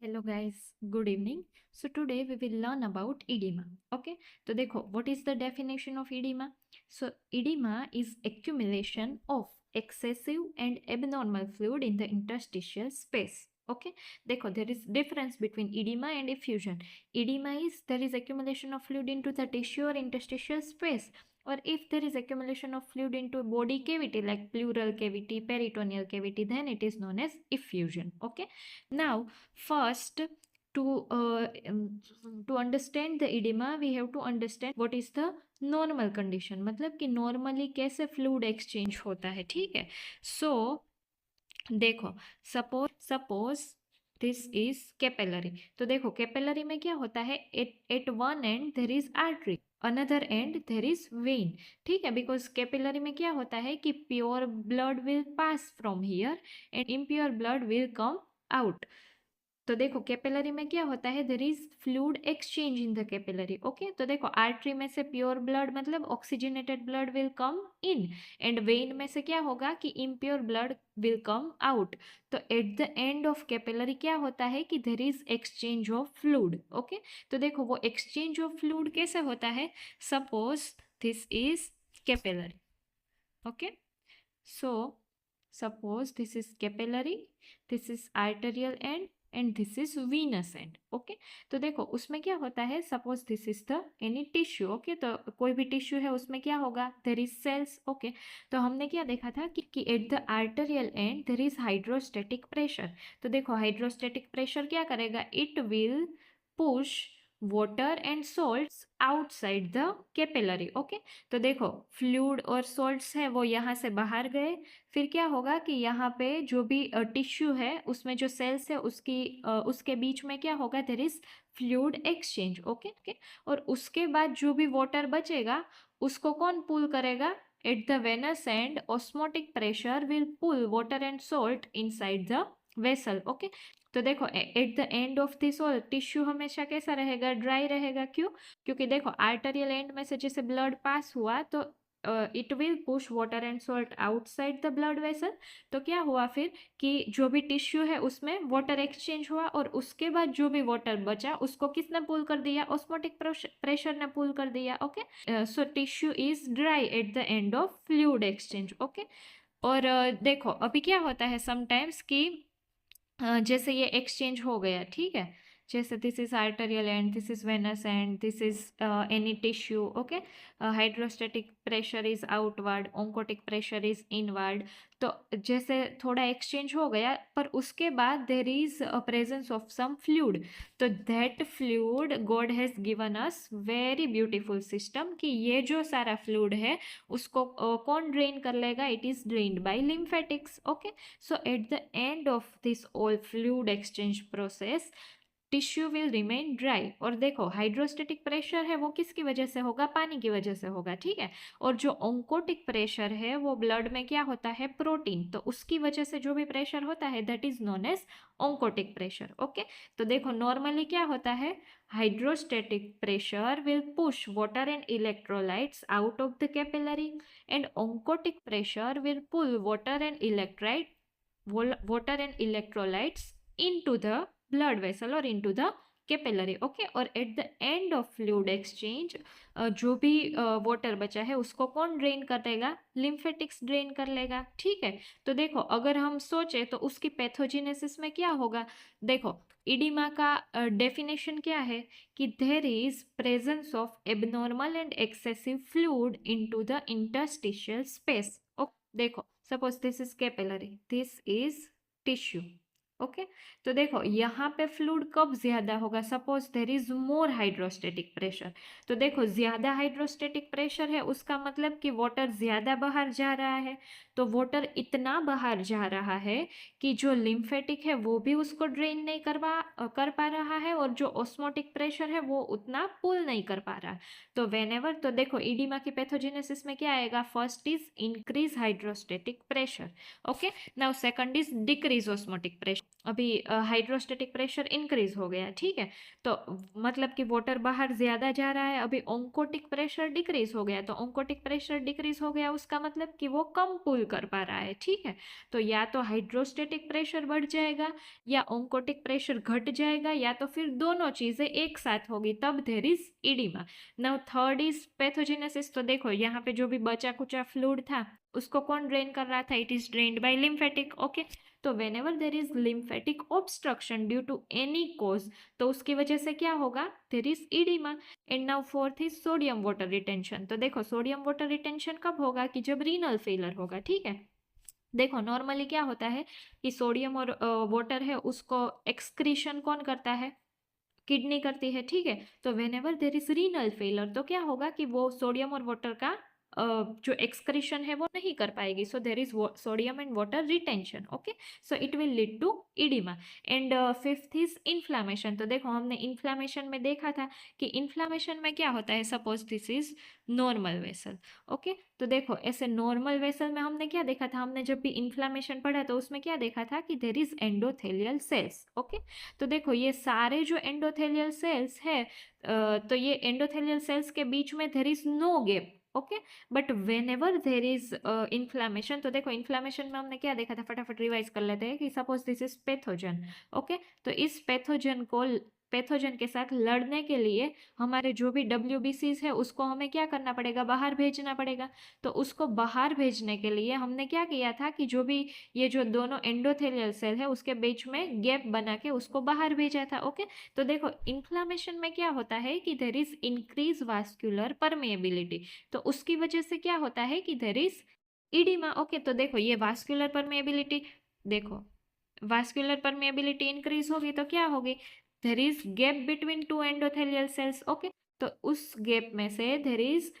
Hello guys, good evening. So today we will learn about edema. Okay, तो देखो what is the definition of edema? So edema is accumulation of excessive and abnormal fluid in the interstitial space. Okay, देखो there is difference between edema and effusion. Edema is there is accumulation of fluid into the tissue or interstitial space. Or if there is accumulation of fluid into body cavity like pleural cavity, peritoneal cavity, then it is known as effusion. Okay, now first to understand the edema we have to understand what is the normal condition, मतलब कि normally कैसे fluid exchange होता है. ठीक है, सो देखो suppose suppose this is capillary. तो देखो कैपिलरी में क्या होता है, at one end there is artery, another end there is vein. ठीक है, बिकॉज कैपिलरी में क्या होता है कि pure blood will pass from here and impure blood will come out. तो देखो कैपिलरी में क्या होता है, there is fluid exchange in the capillary. Okay, तो देखो आर्टरी में से प्योर ब्लड मतलब oxygenated blood will come in, and vein में से क्या होगा कि impure blood will come out. तो at the end of capillary क्या होता है कि there is exchange of fluid. Okay, तो देखो वो एक्सचेंज ऑफ फ्लूइड कैसे होता है, suppose this is capillary. Okay, so suppose this is capillary, this is arterial end and this is venous end. Okay, तो देखो उसमें क्या होता है, suppose this is the any tissue. Okay, तो कोई भी टिश्यू है उसमें क्या होगा, देर इज सेल्स. ओके, तो हमने क्या देखा था कि at the arterial and there is hydrostatic pressure. तो देखो हाइड्रोस्टेटिक प्रेशर क्या करेगा, it will push water and salts outside the capillary. Okay, तो देखो फ्लूइड और सॉल्ट्स है वो यहाँ से बाहर गए, फिर क्या होगा कि यहाँ पे जो भी टिश्यू है उसमें जो सेल्स है उसके बीच में क्या होगा, देर इज फ्लूइड एक्सचेंज. ओके, और उसके बाद जो भी वाटर बचेगा उसको कौन पुल करेगा, at the venous end osmotic pressure will pull water and salt inside the vessel. Okay, तो देखो at the end of this all tissue हमेशा कैसा रहेगा, ड्राई रहेगा. क्यों, क्योंकि देखो आर्टेरियल एंड में से जैसे ब्लड पास हुआ तो it will push water and salt outside the blood vessel. तो क्या हुआ फिर कि जो भी टिश्यू है उसमें वाटर एक्सचेंज हुआ, और उसके बाद जो भी वाटर बचा उसको किसने पुल कर दिया, ऑस्मोटिक प्रेशर ने पुल कर दिया. Okay, so tissue is dry eight the end of fluid exchange. Okay, और देखो अभी क्या होता है समटाइम्स कि जैसे ये एक्सचेंज हो गया, ठीक है, जैसे this is arterial end this is venous end this is any tissue. Okay, hydrostatic pressure is outward, oncotic pressure is inward. तो जैसे थोड़ा एक्सचेंज हो गया पर उसके बाद there is presence of some fluid. तो that fluid God has given us very beautiful system कि ये जो सारा फ्लूइड है उसको कौन ड्रेन कर लेगा, it is drained by lymphatics. Okay, so at the end of this all fluid exchange process tissue will remain dry. और देखो हाइड्रोस्टेटिक प्रेशर है वो किसकी वजह से होगा, पानी की वजह से होगा. ठीक है, और जो ओंकोटिक प्रेशर है वो ब्लड में क्या होता है, प्रोटीन, तो उसकी वजह से जो भी प्रेशर होता है that is known as oncotic pressure. Okay, तो देखो नॉर्मली क्या होता है, hydrostatic pressure will push water and electrolytes out of the capillary, and oncotic pressure will pull water and electrolytes into the blood vessel or into the capillary. Okay, और at the end of fluid exchange जो भी water बचा है उसको कौन drain कर देगा, lymphatics drain कर लेगा. ठीक है, तो देखो अगर हम सोचे तो उसकी पैथोजेनेसिस में क्या होगा, देखो इडिमा का डेफिनेशन क्या है कि there is presence of abnormal and excessive fluid into the interstitial space. देखो suppose this is capillary, this is tissue. Okay, तो देखो यहाँ पे फ्लूइड कब ज्यादा होगा, suppose there is more hydrostatic pressure. तो देखो ज्यादा हाइड्रोस्टेटिक प्रेशर है उसका मतलब कि वाटर ज्यादा बाहर जा रहा है. तो वाटर इतना बाहर जा रहा है कि जो लिम्फेटिक है वो भी उसको ड्रेन नहीं कर पा रहा है, और जो ऑस्मोटिक प्रेशर है वो उतना पुल नहीं कर पा रहा. तो वेनेवर, तो देखो इडिमा की पैथोजेनेसिस में क्या आएगा, first is increase hydrostatic pressure. Okay, now second is decrease osmotic pressure. अभी हाइड्रोस्टेटिक प्रेशर इंक्रीज हो गया, ठीक है। तो मतलब कि वाटर बाहर ज्यादा जा रहा है। अभी ओंकोटिक प्रेशर डिक्रीज हो गया, तो ओंकोटिक प्रेशर डिक्रीज हो गया उसका मतलब कि वो कम पुल कर पा रहा है, ठीक है। तो या तो हाइड्रोस्टेटिक प्रेशर बढ़ जाएगा या ओंकोटिक प्रेशर घट जाएगा, या तो फिर दोनों चीजें एक साथ होगी, तब there is edema. Now third is pathogenesis. तो देखो यहाँ पे जो भी बचा कुचा फ्लूइड था उसको कौन ड्रेन कर रहा था? It is drained by lymphatic, okay. तो whenever there is lymphatic obstruction due to any cause, तो उसकी वजह से क्या होगा? there is edema. and now fourth is sodium water retention. तो देखो सोडियम वाटर रिटेंशन कब होगा? कि जब रीनल फेलर होगा, ठीक है। देखो नॉर्मली क्या होता है कि सोडियम और वाटर है उसको एक्सक्रीशन कौन करता है? किडनी करती है, ठीक है। तो when ever there is renal failure तो क्या होगा कि वो सोडियम और वाटर का जो एक्सक्रीशन है वो नहीं कर पाएगी। So there is sodium and water retention, okay. So it will lead to oedema. And fifth is inflammation. तो देखो हमने इन्फ्लामेशन में देखा था कि इन्फ्लामेशन में क्या होता है। Suppose this is normal vessel, okay. तो देखो ऐसे नॉर्मल वेसल में हमने क्या देखा था? हमने जब भी इन्फ्लामेशन पढ़ा तो उसमें क्या देखा था कि there is endothelial cells, okay. तो देखो ये सारे जो एंडोथेलियल सेल्स है तो ये एंडोथेलियल सेल्स के बीच में there is no gap, okay. But whenever there is inflammation, तो देखो इन्फ्लामेशन में हमने क्या देखा था? फटाफट रिवाइज कर लेते हैं कि suppose this is pathogen, okay. तो इस पैथोजन के साथ लड़ने के लिए हमारे जो भी WBCs है उसको हमें क्या करना पड़ेगा? बाहर भेजना पड़ेगा। तो उसको बाहर भेजने के लिए हमने क्या किया था कि जो भी ये जो दोनों एंडोथेलियल सेल है उसके बीच में गैप बना के उसको बाहर भेजा था, ओके। तो देखो इन्फ्लामेशन में क्या होता है कि there is increase vascular permeability. तो उसकी वजह से क्या होता है कि देर इज इडिमा, ओके। तो देखो ये वास्कुलर परमेबिलिटी, देखो वास्कुलर परमेबिलिटी इंक्रीज होगी तो क्या होगी? There is gap between two endothelial cells, okay. तो उस गैप में से there is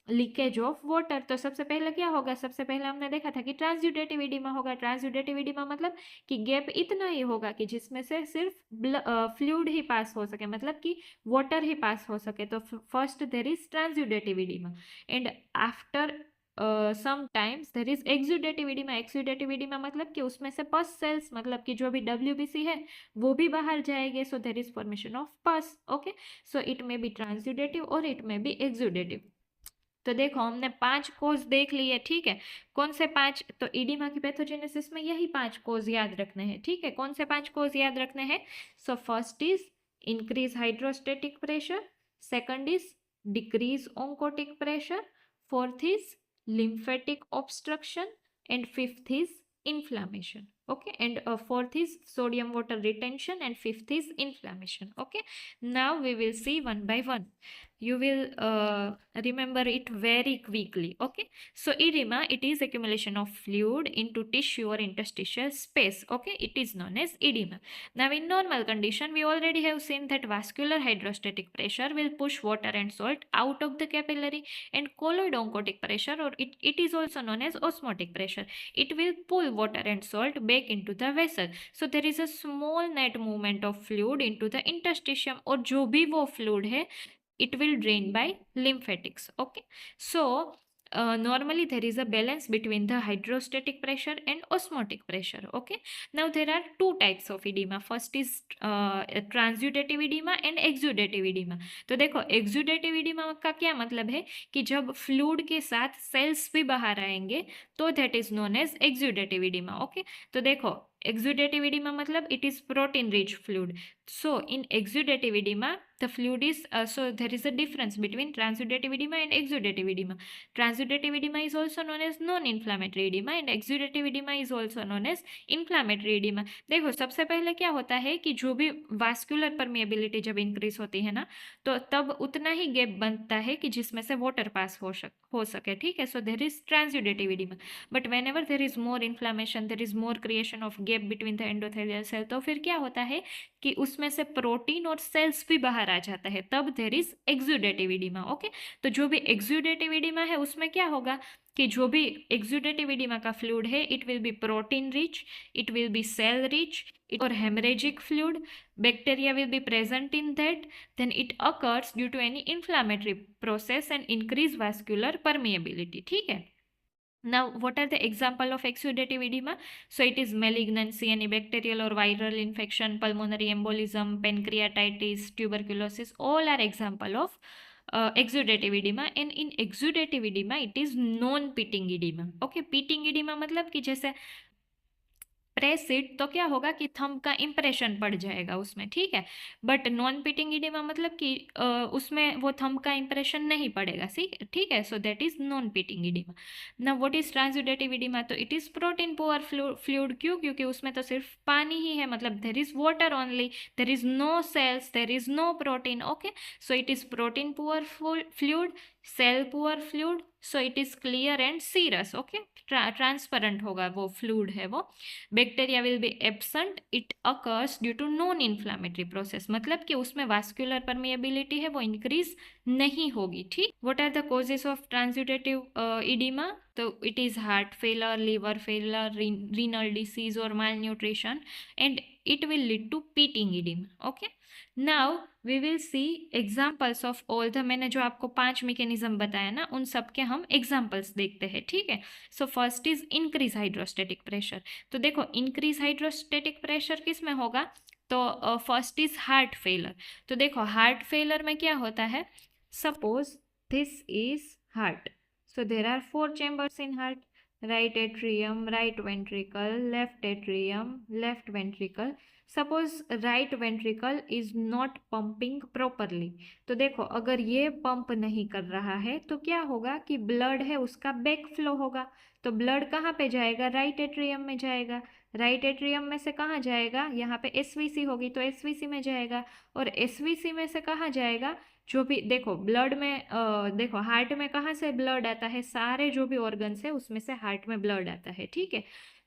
leakage of water. तो सबसे पहले क्या होगा? सबसे पहले हमने देखा था कि ट्रांसयूडेटिव इडिमा होगा। ट्रांसयूडेटिव इडिमा मतलब कि गैप इतना ही होगा कि जिसमें से सिर्फ फ्लूइड ही पास हो सके, मतलब कि वाटर ही पास हो सके। तो first there is transudative oedema and after sometimes there is exudative oedema. Exudative oedema मतलब कि उसमें से पस सेल्स, मतलब कि जो भी WBC है वो भी बाहर जाएंगे। So there is formation of pus, okay. So it may be transudative और इट मे बी एक्सुडेटिव। तो देखो हमने 5 कोज देख लिए, ठीक है। कौन से 5? तो इडिमा की पैथोजेनेसिस में यही 5 कोज याद रखने हैं, ठीक है। कौन से 5 कोज याद रखने हैं? So first is increase hydrostatic pressure, second is decrease oncotic pressure, fourth is lymphatic obstruction, and fifth is inflammation, okay. And fourth is sodium water retention, and fifth is inflammation, okay. Now we will see one by one. You will remember it very quickly, okay. So edema, it is accumulation of fluid into tissue or interstitial space, okay. It is known as edema. Now in normal condition we already have seen that vascular hydrostatic pressure will push water and salt out of the capillary, and colloid oncotic pressure, or it is also known as osmotic pressure, it will pull water and salt back into the vessel. So there is a small net movement of fluid into the interstitium, और जो भी वो fluid है it will drain by lymphatics, okay. So normally there is a balance between the hydrostatic pressure and osmotic pressure, okay. Now there are two types of edema. First is transudative edema and exudative edema. तो देखो exudative edema का क्या मतलब है कि जब fluid के साथ सेल्स भी बाहर आएंगे तो that is known as exudative edema, okay. तो देखो exudative edema मतलब it is protein rich fluid. So in exudative edema the fluid is so there is a difference between transudative edema and exudative edema. Transudative edema is also known as non-inflammatory edema and exudative edema is also known as inflammatory edema. देखो सबसे पहले क्या होता है कि जो भी vascular permeability जब इंक्रीज होती है ना तो तब उतना ही गैप बनता है कि जिसमें से वाटर पास हो सके, ठीक है. So there is transudative oedema. But whenever there is more inflammation, there is more creation of gap between the endothelial cell, तो फिर क्या होता है कि उसमें से प्रोटीन और सेल्स भी बाहर आ जाता है, तब there is exudative edema, okay. तो जो भी एक्सुडेटिव इडिमा है उसमें क्या होगा कि जो भी एक्सुडेटिव इडिमा का फ्लूइड है it will be protein rich, it will be cell rich और haemorrhagic fluid, bacteria will be present in that, then it occurs due to any inflammatory process and increase vascular permeability, ठीक है. Now, what are the example of exudative edema? So it is malignancy, any bacterial or viral infection, pulmonary embolism, pancreatitis, tuberculosis, all are example of exudative edema. And in exudative edema it is non-pitting edema. Okay, pitting edema मतलब कि जैसे press it तो क्या होगा कि thumb का impression पड़ जाएगा उसमें, ठीक है। बट नॉन पिटिंग इडिमा मतलब कि उसमें वो थंब का इंप्रेशन नहीं पड़ेगा, ठीक है। So that is non pitting oedema. ना व्हाट इज ट्रांसुडेटिव इडिमा? तो it is protein poor fluid. क्यों? क्योंकि उसमें तो सिर्फ पानी ही है, मतलब there is water only, there is no cells, there is no protein. Okay, so it is protein poor fluid, cell poor fluid, so it is clear and serous. Okay, transparent होगा वो फ्लूइड है वो। Bacteria will be absent, it occurs due to non inflammatory process, मतलब कि उसमें vascular permeability है वो increase नहीं होगी, ठीक। What are the causes of transudative oedema? तो it is heart failure, liver failure, renal disease और malnutrition, and it will lead to pitting edema. Okay, now we will see examples of all the, मैंने जो आपको 5 mechanism बताया ना उन सब के हम एग्जाम्पल्स देखते हैं, ठीक है। So first is increase hydrostatic pressure. तो देखो इंक्रीज हाइड्रोस्टेटिक प्रेशर किस में होगा? तो फर्स्ट इज हार्ट फेलर। तो देखो हार्ट फेलर में क्या होता है? Suppose this is heart, so there are 4 chambers in heart, right atrium, right ventricle, left atrium, left ventricle. Suppose right ventricle is not pumping properly. तो देखो अगर ये पंप नहीं कर रहा है तो क्या होगा कि ब्लड है उसका बैक फ्लो होगा। तो ब्लड कहाँ पे जाएगा? राइट एट्रियम में जाएगा। राइट एट्रियम में से कहाँ जाएगा? यहाँ पे एसवीसी होगी तो एसवीसी में जाएगा, और एसवीसी में से कहाँ जाएगा? जो भी देखो ब्लड में देखो हार्ट में कहाँ से ब्लड आता है? सारे जो भी ऑर्गन्स है उसमें से हार्ट में ब्लड आता है, ठीक है।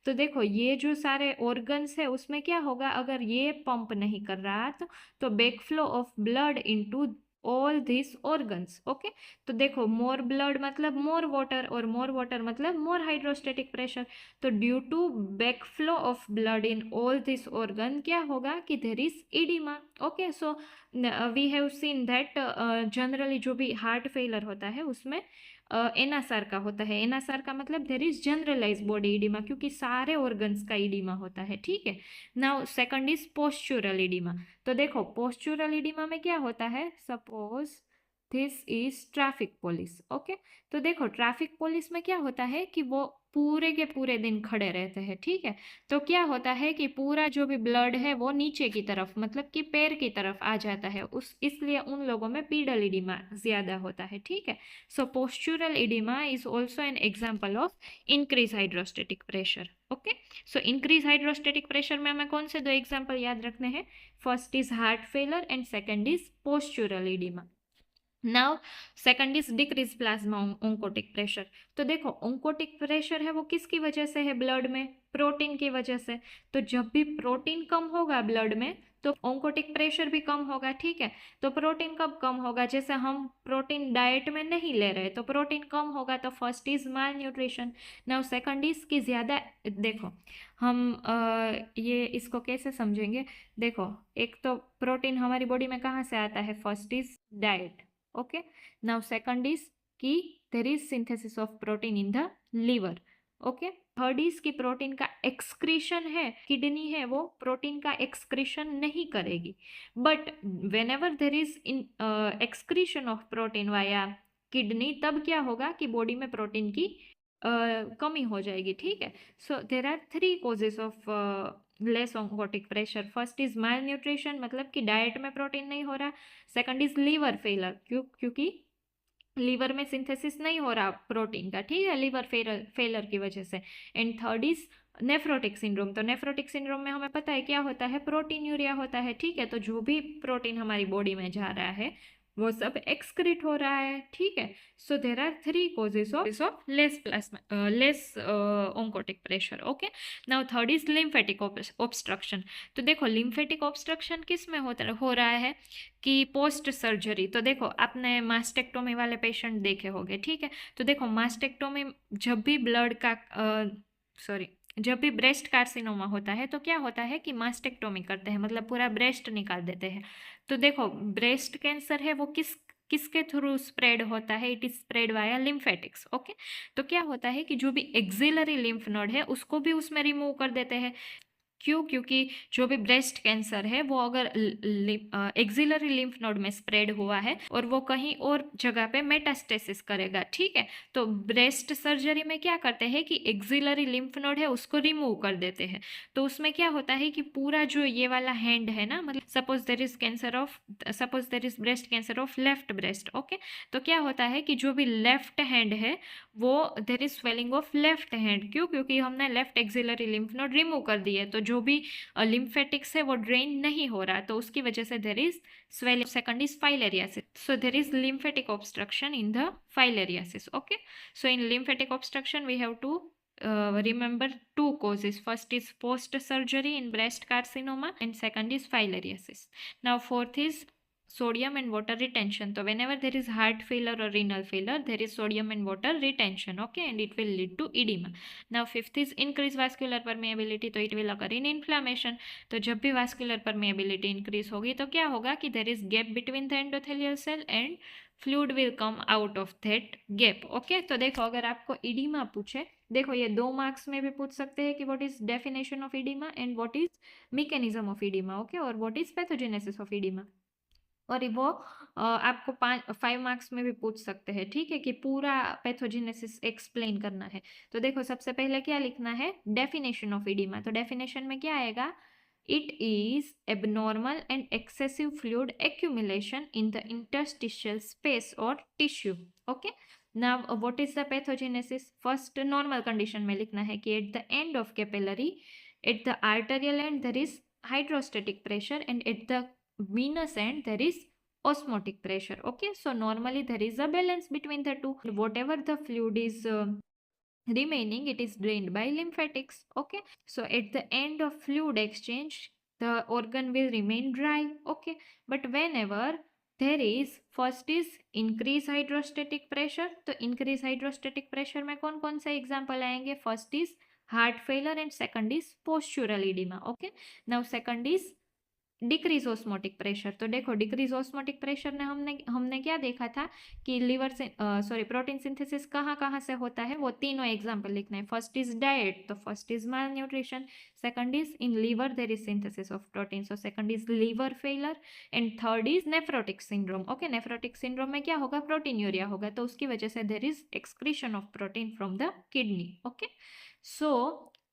तो देखो ये जो सारे ऑर्गन्स है उसमें क्या होगा? अगर ये पंप नहीं कर रहा तो back flow of blood into all this organs. Okay, तो देखो मोर ब्लड मतलब मोर वाटर, और मोर वाटर मतलब मोर हाइड्रोस्टेटिक प्रेशर। तो due to back flow of blood in all this organ क्या होगा कि there is oedema. Okay, so we have seen that generally जो भी हार्ट फेलर होता है उसमें एनासार का होता है। एनासार का मतलब there is generalize body oedema, क्योंकि सारे ऑर्गन्स का इडिमा होता है, ठीक है। Now second is postural oedema. तो देखो पोस्चुरल इडिमा में क्या होता है? Suppose this is traffic police. Okay, तो देखो ट्रैफिक पुलिस में क्या होता है कि वो पूरे के पूरे दिन खड़े रहते हैं, ठीक है। तो क्या होता है कि पूरा जो भी ब्लड है वो नीचे की तरफ मतलब कि पैर की तरफ आ जाता है, उस इसलिए उन लोगों में पीडल इडिमा ज्यादा होता है, ठीक है। So postural oedema is also an example of increase hydrostatic pressure. Okay, so increase hydrostatic pressure में हमें कौन से 2 एग्जाम्पल याद रखने हैं? First is heart failure and second is postural oedema. Now second is decrease plasma oncotic pressure. तो देखो oncotic pressure है वो किसकी वजह से है? ब्लड में प्रोटीन की वजह से। तो जब भी प्रोटीन कम होगा ब्लड में तो ओंकोटिक प्रेशर भी कम होगा, ठीक है। तो प्रोटीन कब कम होगा? जैसे हम प्रोटीन डाइट में नहीं ले रहे तो प्रोटीन कम होगा, तो first is mall nutrition. Now second is कि ज़्यादा, देखो हम ये इसको कैसे समझेंगे? देखो एक तो प्रोटीन हमारी बॉडी में कहाँ से आता है? First is diet. Okay, now second is कि there is synthesis of protein in the liver. Okay, third is कि प्रोटीन का एक्सक्रीशन है, किडनी है वो प्रोटीन का एक्सक्रीशन नहीं करेगी। But whenever there is in excretion of protein via kidney, तब क्या होगा कि बॉडी में प्रोटीन की कमी हो जाएगी, ठीक है। So there are 3 causes of less oncotic pressure. First is malnutrition, मतलब कि डाइट में प्रोटीन नहीं हो रहा। सेकंड इज लीवर फेलर, क्योंकि लीवर में सिंथेसिस नहीं हो रहा प्रोटीन का, ठीक है, लीवर फेलर की वजह से। And third is nephrotic syndrome. तो नेफ्रोटिक सिंड्रोम में हमें पता है क्या होता है? प्रोटीन यूरिया होता है, ठीक है। तो जो भी प्रोटीन हमारी बॉडी में जा रहा है वो सब एक्सक्रीट हो रहा है, ठीक है। So there are 3 causes of less plasma less oncotic pressure. Okay, now third is lymphatic obstruction. तो देखो लिम्फेटिक ऑब्स्ट्रक्शन किस में हो रहा है कि पोस्ट सर्जरी। तो देखो आपने मास्टेक्टोमी वाले पेशेंट देखे होंगे, ठीक है। तो देखो मास्टेक्टोमी जब भी ब्लड का जब भी ब्रेस्ट कार्सिनोमा होता है तो क्या होता है कि मास्टेक्टोमी करते हैं, मतलब पूरा ब्रेस्ट निकाल देते हैं। तो देखो ब्रेस्ट कैंसर है वो किस किसके थ्रू स्प्रेड होता है? It is spread via lymphatics. Okay, तो क्या होता है कि जो भी एक्सिलरी लिम्फ नोड है उसको भी उसमें रिमूव कर देते हैं। क्यों? क्योंकि जो भी ब्रेस्ट कैंसर है वो अगर एक्सिलरी लिम्फ नोड में स्प्रेड हुआ है और वो कहीं और जगह पे मेटास्टेसिस करेगा, ठीक है, तो ब्रेस्ट सर्जरी में क्या करते हैं कि एक्सिलरी लिम्फ नोड है उसको रिमूव कर देते हैं। तो उसमें क्या होता है कि पूरा जो ये वाला हैंड है ना, मतलब suppose there is breast cancer of left breast, okay, तो क्या होता है कि जो भी लेफ्ट हैंड है वो there is swelling of left hand. क्यों? क्योंकि हमने left axillary lymph node remove कर दी है, तो जो भी लिम्फेटिक्स है वो ड्रेन नहीं हो रहा, तो उसकी वजह से there is swelling. Second is filariasis. So there is lymphatic obstruction in the filariasis. Okay. So in lymphatic obstruction we have to remember two causes. First is post surgery in breast carcinoma and second is filariasis. Now fourth is sodium and water retention. So whenever there is heart failure or renal failure, there is sodium and water retention. Okay, and it will lead to edema. Now fifth is increased vascular permeability. तो it will occur in inflammation. तो जब भी vascular permeability increase होगी तो क्या होगा कि there is gap between the endothelial cell and fluid will come out of that gap. Okay, तो देखो अगर आपको edema पूछे, देखो ये 2 मार्क्स में भी पूछ सकते हैं कि what is definition of edema and what is mechanism of edema. Okay, और what is pathogenesis of edema. और वो आपको 5 मार्क्स में भी पूछ सकते हैं, ठीक है, कि पूरा पैथोजेनेसिस एक्सप्लेन करना है। तो देखो सबसे पहले क्या लिखना है? Definition of oedema. तो डेफिनेशन में क्या आएगा? It is abnormal and excessive fluid accumulation in the interstitial space और tissue. Okay, now what is the pathogenesis? First normal condition में लिखना है कि at the end of capillary, at the arterial end there is hydrostatic pressure and at the venous end there is osmotic pressure. Okay, so normally there is a balance between the two. Whatever the fluid is remaining, it is drained by lymphatics. Okay, so at the end of fluid exchange the organ will remain dry. Okay, but whenever there is first is increase hydrostatic pressure, तो increase hydrostatic pressure में कौन कौन से example आएंगे? First is heart failure and second is postural oedema. Okay, now second is decrease osmotic pressure. तो देखो decrease osmotic pressure ने हमने क्या देखा था कि लीवर से प्रोटीन सिंथेसिस कहाँ से होता है, वो तीनों एग्जांपल लिखना है. फर्स्ट इज डाइट, तो first is malnutrition, second is in liver there is synthesis of protein, so second is liver failure, and third is nephrotic syndrome. Okay, nephrotic syndrome में क्या होगा? प्रोटीन्यूरिया होगा, तो उसकी वजह से there is excretion of protein from the kidney. Okay, so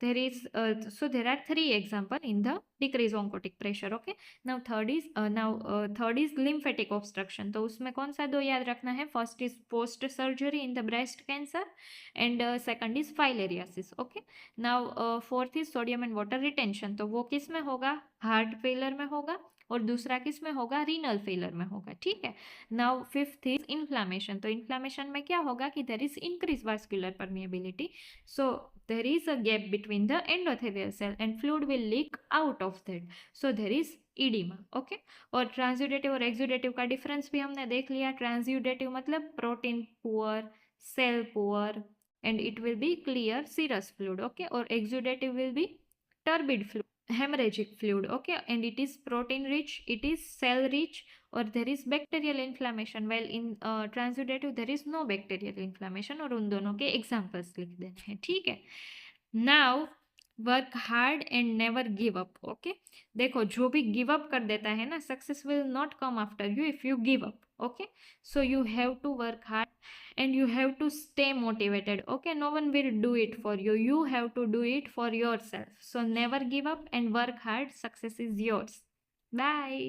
there are 3 example in the decrease oncotic pressure. Okay, now third is lymphatic obstruction. तो उसमें कौन सा 2 याद रखना है? First is post surgery in the breast cancer and second is filariasis. Okay, now fourth is sodium and water retention. तो वो किस में होगा? हार्ट फेलर में होगा, और दूसरा किस में होगा? रीनल फेलर में होगा. ठीक है, नाउ फिफ्थ इज इन्फ्लामेशन. तो इन्फ्लामेशन में क्या होगा कि there is increase vascular permeability, so there is a gap between the endothelial cell and fluid will leak out of that, so there is edema. okay, और ट्रांसयूडेटिव और exudative का difference भी हमने देख लिया. ट्रांसयूडेटिव मतलब protein poor, cell poor, and it will be clear serous fluid. Okay, और exudative will be turbid fluid, hemorrhagic fluid. Okay, and it is protein rich, it is cell rich, or there is bacterial inflammation. Well, in transudative there is no bacterial inflammation, और उन दोनों के examples लिख देने हैं. ठीक है, now work hard and never give up. Okay, देखो जो भी गिव अप कर देता है ना, success will not come after you if you give up. Okay, so you have to work hard and you have to stay motivated. Okay, no one will do it for you, you have to do it for yourself. So never give up and work hard. Success is yours. Bye.